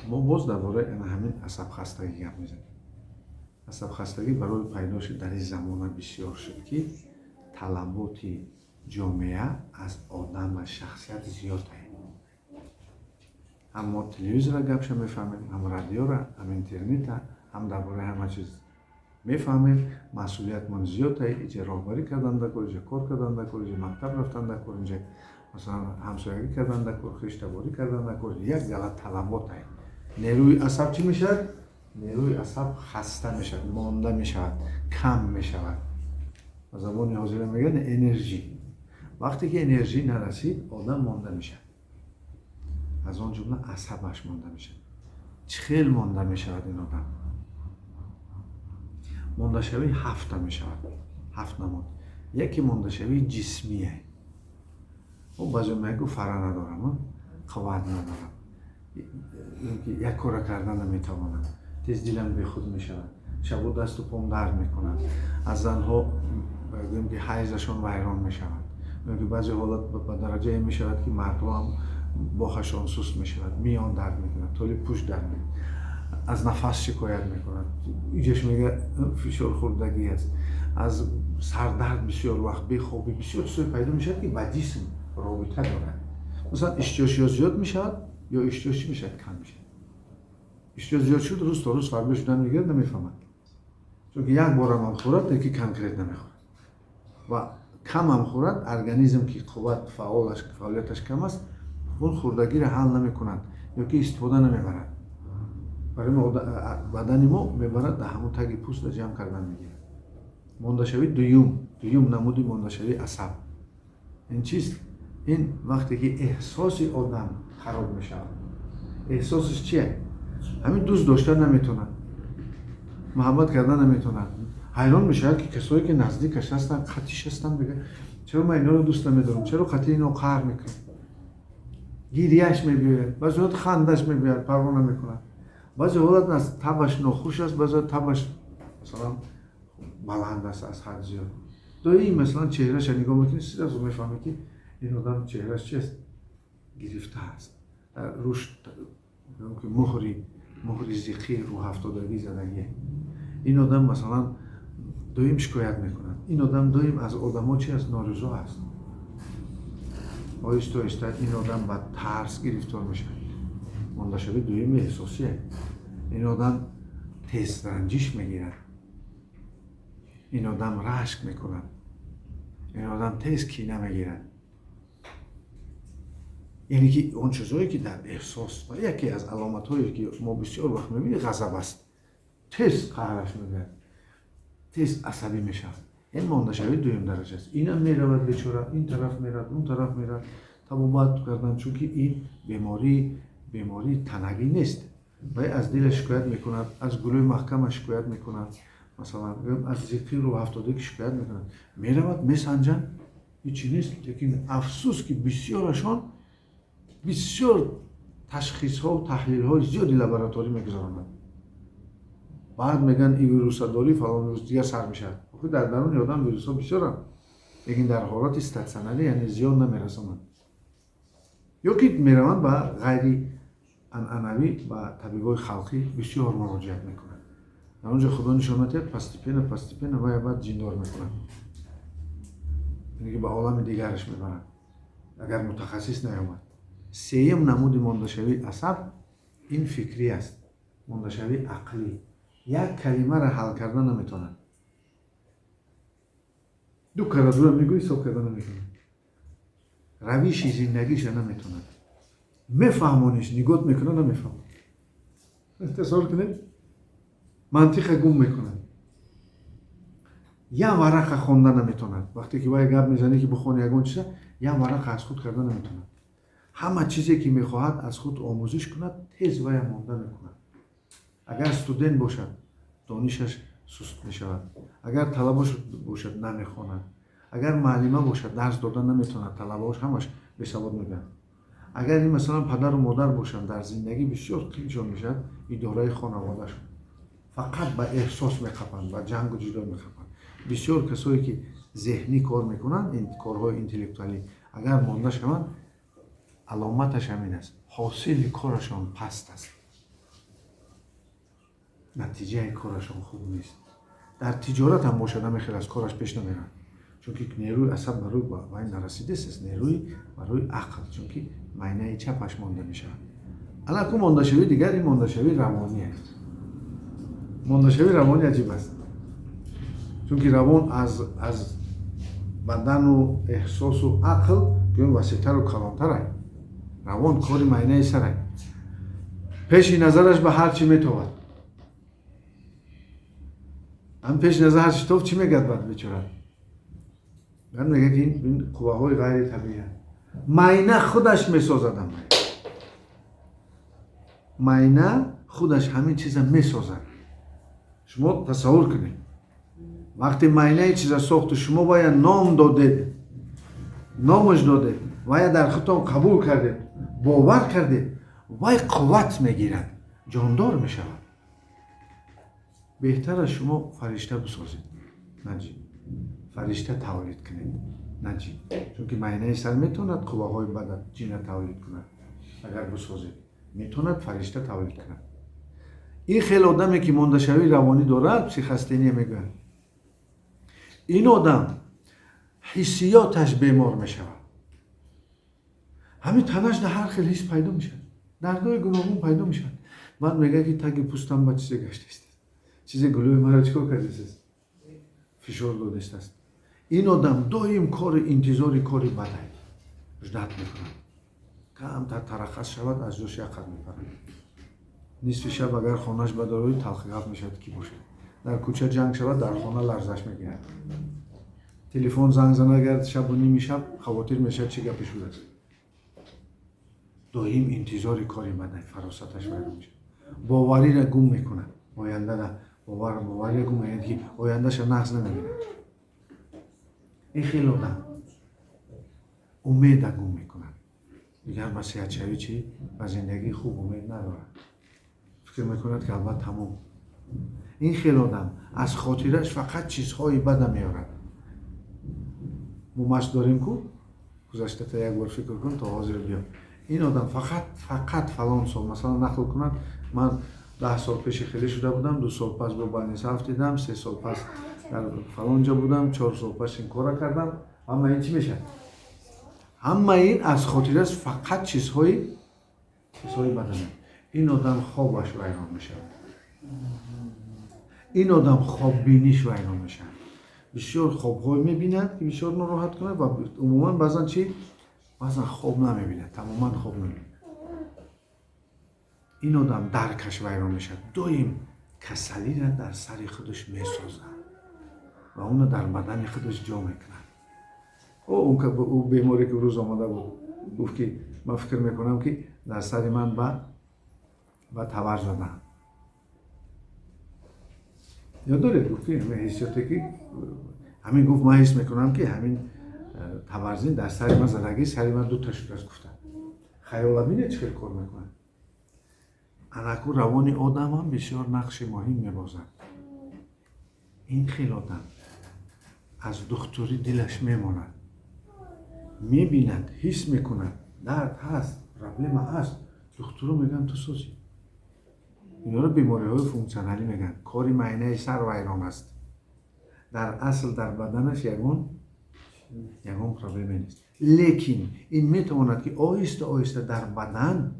ما باز درباره همین عصب خستگی گپ میزنیم. عصب خستگی برای پیداش در این زمانه بسیار شد که طلبات جامعه از آدم و شخصیت زیاد است. هم ما تلویزیون را گپش میفهمیم، هم رادیو را، هم اینترنت را، هم درباره همه چیز میفهمیم. مسئولیت من زیاد است. اینجا راهبری کردن در کار، اینجا کار کردن در کار، اینجا مکتب رفتن در کار، اینجا مثلا همسایگی کردن در کار، خشتباری کردن در کار. یک غلط طلبات است. نیروی عصب چی میشه؟ نیروی عصب خسته میشه، مانده میشه، کم میشه. از زبان حاضر میگن انرژی. وقتی که انرژی نرسید آدم مانده میشه. از آن جمله عصبش مانده میشه. چخیل مانده میشود این آدم. مانده شوی هفت میشود. هفت نمود. یکی مانده شوی جسمیه. او بعضی میگو فرا ندارم، قوت ندارم، یک کار کردن نمیتوانم، تیز دیلم به خود میشود، شب و دست و پام درد میکنند. از زنها بگویم که حیضشان ویران میشود. میگه بعضی حالات به درجه میشود که مردها هم باخشان سست میشود، میان درد میکنند، طولی پوست درد میکنند، از نفس شکایت میکنند. اینجاش میگه فشار خوردگی است. از سردرد بسیار وقت، بیخوابی بسیار چیزای پیدا میشود که با جسم رابطه دارد. مثلا اشتیاش یا زیاد میشود یا اشتیاش میشود کم میشود. اشتیاش زیاد شد روز تا روز فربه شدن میگیرد نمیفهمد. چون که یک بار هم خورد یکی کنکریت نمیخورد و کم هم خورد ارگانیسم که قوت فعالیتش کم است اون خوردگی را حل نمی کند یا که استفاده نمیبرد. برای ما بدن ما میبرد در همون تگ پوست جمع کردن میگیرد. مانده شوی دویم نمودی مانده شوی عصب. این چیست؟ این وقتی که احساس آدم خراب میشه. احساسش چیه؟ همین دوست داشتن نمیتونن، محبت کردن نمیتونن. حیران میشه که کسایی که نزدیکش هستن، خطیش هستن، میگه چرا من اینا رو دوست نمیدارم، چرا خطی اینو قهر میکنه، گیریش میبیره، بعضی وقت خندش میبیره، پروا نمیکنه. بعضی وقت از تبش ناخوش است، بعضی تبش مثلا بلند است از حد زیاد. این مثلا چهرهش نگاه میکنی سیده میفهمی که این آدم چهرهش چیست؟ گرفته است. روش که مهری زیقی رو هفتادگی زدگیه. این آدم مثلا دویم شکایت میکنن. این آدم دویم از آدما چی از نارضا است. آیسته آیسته این آدم با ترس گرفتار میشه. مانده شوی دویم احساسیه. این آدم تیز رنجش میگیرد. این آدم رشک میکنه. این آدم تیز کینه میگیرد. یعنی که اون چیزایی که در احساس و یکی از علامت‌هایی که ما بسیار وقت می‌بینیم غضب است. تیز قهرش میگه، تیز عصبی میشه. این مانده شوی دویم درجه است. اینم میرود بیچاره، این طرف میرد، اون طرف میرد. تبابت کردن چون که این بیماری تنگی نیست. و از دل شکایت میکند، از گلوی محکم شکایت میکند، مثلا از زیقی رو هفتاده که شکایت میکند. میرود میسنجن، هیچی نیست. لیکن افسوس که بسیار تشخیص ها و تحلیل های زیادی لابراتوری میگذارند. بعد میگن این ویروس داری فلان روز دیگه سر میشه. خود در درون آدم ویروس ها بسیارن. لیکن در حالات استثنایی یعنی زیاد نمیرسند. یا که میروند با غیر عنعنوی و طبیبای خلقی بسیار مراجعت میکنند. در اونجا خدا نشان میدهد پستیپین و بعد جیندار میکنند. یعنی که به عالم دیگرش میبرند. اگر متخصص نیامد. سیم نمود مانده شوی عصب این فکری است. مانده شوی عقلی. یک کلمه را حل کردن نمیتونن. دو کار دو را میگوی حساب کردن نمیتونن. رویش زندگیش نمیتونن. میفهمونش نگات میکنن نمیفهم. تصور کنید منطق گم میکنن. یا ورق خواندن نمیتونن. وقتی که وای گپ میزنی که بخونی یگون چیزا یا ورق از خود کردن نمیتونن. همه چیزی که میخواهد از خود آموزش کند تیز وای مانده میکند. اگر استودنت باشد دانشش سست میشود. اگر طلبه‌اش باشد نمیخواند. اگر معلمه باشد درس دادن نمیتواند، طلبه‌اش همش بیسواد میگن. اگر این مثلا پدر و مادر باشند در زندگی بسیار قیچان میشد اداره خانواده‌شون فقط با احساس میخپند و جنگ و جدال میخپند. بسیار کسایی که ذهنی کار میکنند این کارهای اینتלקچوالی اگر مانده شوند علامتش همین است. حاصل کارشان پست است. نتیجه کارشون خوب نیست. در تجارت هم باشد خیلی از کارش پیش نمیرن، چون که نیروی عصب برای وای نرسیده است، نیروی برای عقل، چون که معینه چپش مانده میشه. الان مانده شوی دیگر، این مانده شوی روانی است. مانده شوی روانی عجیب است، چون که روان از بدن و احساس و عقل که اون وسیع‌تر و کلانتر است. روان کاری معینه سر است، پیش نظرش به هر چی میتواند. هم پیش نظر هر چی چی میگد بعد بیچاره. من میگه که این قواهای غیر طبیعی معینه خودش میسازد. معینه خودش همین چیزا میسازد. شما تصور کنید وقتی معینه چیزا ساخت شما باید نام دادید، نامش دادید و یا در خودتان قبول کردید، باور کردید، وای قوت میگیرد، جاندار میشود. بهتر شما فرشته بسازید، نجی فرشته تولید کنید، نجی، چون که معینه سر میتوند قواهای بدن جین تولید کند. اگر بسازید میتوند فرشته تولید کند. این خیلی آدمی که مانده شوی روانی دارد پسیخستینی میگن، این آدم حسیاتش بیمار میشود، همین تنش در هر خیلی حس پیدا میشه، دردهای گوناگون پیدا میشه. من میگه که تگ پوستم با چیزی گشته است، چیزی گلوی مرا چیکار کرده است، فشار داده است. این آدم دائم کار انتظاری کاری بده جدت میکنه، کم تا ترخص شود از جوش یقت میپرد. نصف شب اگر خانهش به داروی تلخ گپ میشد کی باشه، در کوچه جنگ شود در خانه لرزش میگیرد. تلفن زنگ زنه اگر شب و نیم شب خواطر میشد چه گپی شده است. دائم انتظار کاری بده فراستش وارد میشه، باوری را گم میکنه، آینده را باوری گم میکنه که آیندهش نقص نمیبینه. این خیلی آدم امید گم میکنه، دیگر مسیحیت شوی چی و زندگی خوب امید نداره، فکر میکند که البته تمام. این خیلی آدم از خاطرش فقط چیزهای بد میارد. ما مشت داریم کو گذشته تا یک بار فکر کن تا حاضر بیا. این آدم فقط فلان سال مثلا نقل کند، من 10 سال پیش خیلی شده بودم، 2 سال پس با بنی صرف دیدم، 3 سال پس در فلان جا بودم، 4 سال پس این کار کردم. اما این چی میشه؟ همه این از خاطرش فقط چیزهای بدنه. این آدم خوابش ویران میشه، این آدم خواب بینیش ویران میشه، بسیار خوابهای میبیند که بسیار ناراحت کنه و عموما بعضا چی؟ بعضا خواب نمیبینه، تماما خواب نمیبینه. این آدم درکش ویران میشه، دائم کسلی را در سر خودش میسازه و اون در بدن خودش جا میکنه. او بیماری که روز آمده بود گفت که من فکر میکنم که در سر من با تبر زدن. یاد دارید گفت که همین حسیاتی که همین گفت من حس میکنم که همین تبرزین در سر من زدگی، سر من 2 تا شده است. گفتن خیال بینه چه کار میکنه. انکو روان آدم هم بسیار نقش مهم میبازد. این خیلی آدم از دکتری دلش میماند، میبیند، حس میکند درد هست، پرابلم هست، دکترها میگن تو سوزی. اینا رو بیماری های فونکسیونالی میگن، کاری معینه سر ویران است، در اصل در بدنش یگان پرابلم نیست، لیکن این میتواند که آهسته آهسته در بدن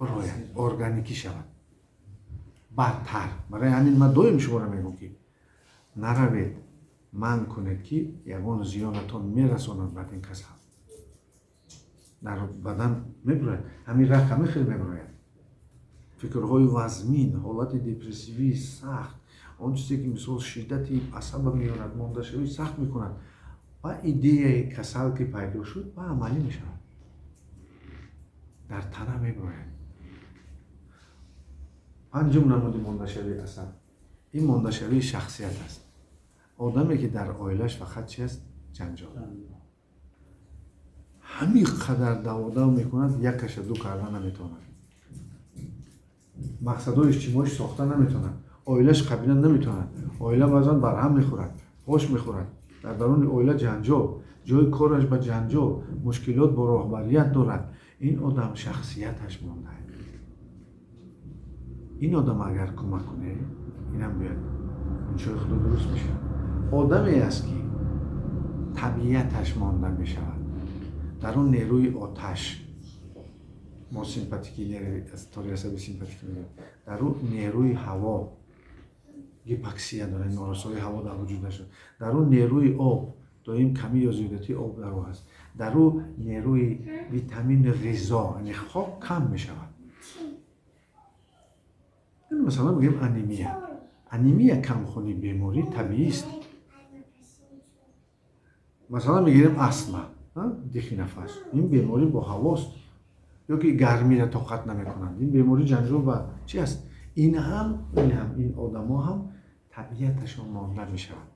براید ارگانیکی شود بدتر. برای همین من دائم شما را میگم که نروید من کنید که یگان زیانتان میرساند بعد این کسل در بدن میبراید، همین رقمی خیلی میبراید. فکرهای وزمین، حالت دپرسیوی سخت، آن چیزی که مثال شدتی عصب میارد، مانده شوی سخت میکند و ایده کسل که پیدا شد و عملی میشود، در تنه میبراید. پنجم نمود مانده شوی عصب، این مانده شوی شخصیت است. آدمی که در عائلش فقط چی است؟ جنجال. همین قدر دو میکند یکش دو کردن نمیتواند، مقصدهای اجتماعیش ساختن نمیتواند، عائلش قبیله نمیتواند، عائله بعضا برهم میخورد، خوش میخورد، در درون عائله جنجال، جای کارش به جنجال، مشکلات با راهبریت دارد. این آدم شخصیتش مانده. این آدم اگر کمک کنه اینم بیاد انشای خدا درست میشه. آدمی است که طبیعتش مانده میشود، در اون نیروی آتش، ما سیمپاتیکی از طوری عصبی سیمپاتیکی میگیم، در اون نیروی هوا هیپاکسیا داره، نارسایی هوا در وجودش، در اون نیروی آب دائم کمی یا زیادتی آب در او هست، در اون نیروی ویتامین غذا یعنی خواب کم میشود. مثلا بگیم انیمیا کمخونی بیماری طبیعی است. مثلا میگیریم استما، دیخی نفس، این بیماری با هواست یا که گرمی را طاقت نمیکنند، این بیماری جنجال و چی است؟ این آدم ها هم طبیعتشون مانده میشود.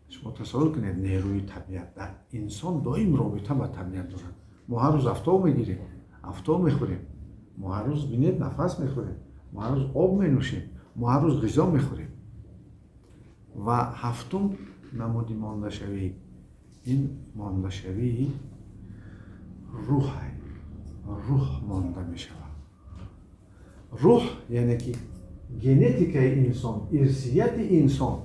شما تصور کنید نیروی طبیعت در انسان دائم رابطه با طبیعت دارد. ما هر روز افطار میگیریم، افطار میخوریم، ما هر روز بینید نفس میخوریم، ما هر روز آب مینوشیم، ما هر روز غذا میخوریم. و هفتم نمودی مانده شوی، این مانده شوی روح مانده میشود. روح یعنی که ژنتیکای انسان، ارثیت انسان،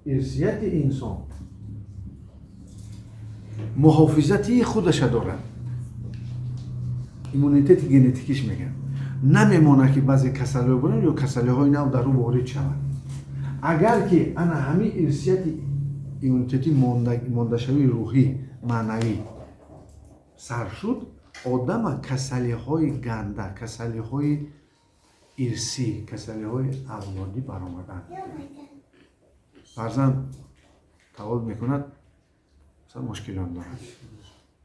ارثیت انسان محافظتی خودش دارد. ایمونیته ژنتیکیش میگن. نمیمونه که بعضی کسلی بودن یا کسلی های نو در او وارد شود. اگر که انا همین ارثیت ایمونیته مانده شوی روحی معنوی سر شد، آدم کسلی های گنده، کسلی های ارثی، کسلی های اولادی برآمدن. فرزند تولد میکند، مثلا مشکلات دارد،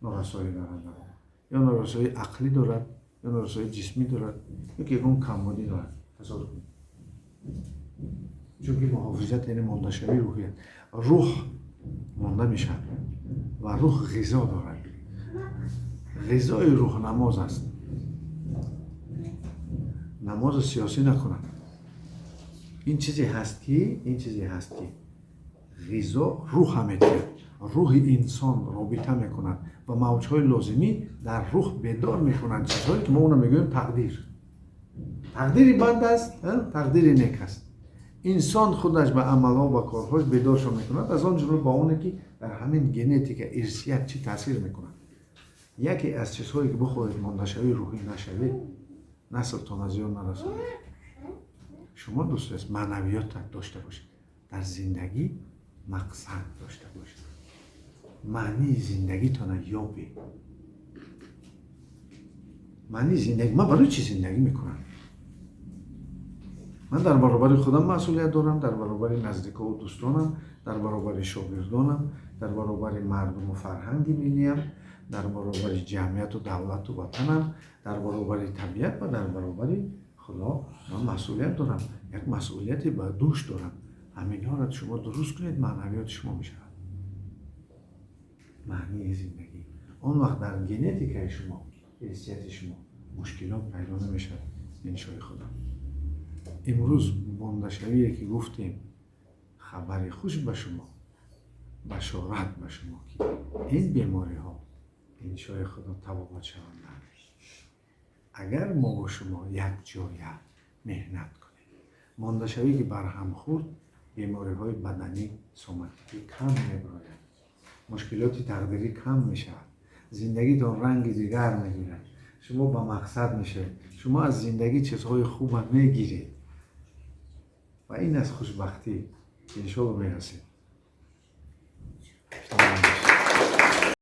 نارسایی دارد، یا نارسایی عقلی دارد، یا نارسایی جسمی دارد، یا که یکم کمبودی دارد. تصور کنید. چون که محافظت یعنی مانده شوی روحیت. روح مانده میشه و روح غذا دارد. غذای روح نماز است. نماز سیاسی نکنند. این چیزی هست که غذا روح میتونه، روح انسان رابطه میکنند و موجهای لازمی در روح بیدار میکنند، چیزهایی که ما اونو میگویم تقدیر. تقدیری بد است، تقدیری نیک است. انسان خودش به عملها و کارهاش بیدارش میکند، از آن جمله با اونه که در همین ژنتیک ارثیت چی تاثیر میکنند. یکی از چیزهایی که بخواهید مانده شوی روحی نشوید، نسلتان از یاد نرسانید. شما دوست است معنویات داشته باشید، در زندگی مقصد داشته باشید، معنی زندگیتان یابید. معنی زندگی، من برای چی زندگی میکنم؟ من در برابر خودم مسئولیت دارم، در برابر نزدیکا و دوستانم، در برابر شاگردانم، در برابر مردم و فرهنگ ملیم، در برابر جمعیت و دولت و وطنم، در برابر طبیعت و در برابر خدا من مسئولیت دارم. یک مسئولیتی به دوش دارم. همین ها را شما درست کنید، معنویات شما می شود. معنی زندگی. اون وقت در ژنتیک شما، ارثیت شما مشکلات پیدا نمی شود. انشای خدا. امروز مانده شویی که گفتیم خبری خوش به شما، بشارت به شما که این بیماری ها انشای خدا تبابت شوند. اگر ما با شما یک جای مهنت کنیم، مانده شویی که برهم خورد، بیماری های بدنی سوماتیکی کم میبراید، مشکلات تقدیری کم میشود، زندگیتان رنگ دیگر میگیرد، شما به مقصد میشه، شما از زندگی چیزهای خوب میگیرید و این از خوشبختی انشاءالله میرسید.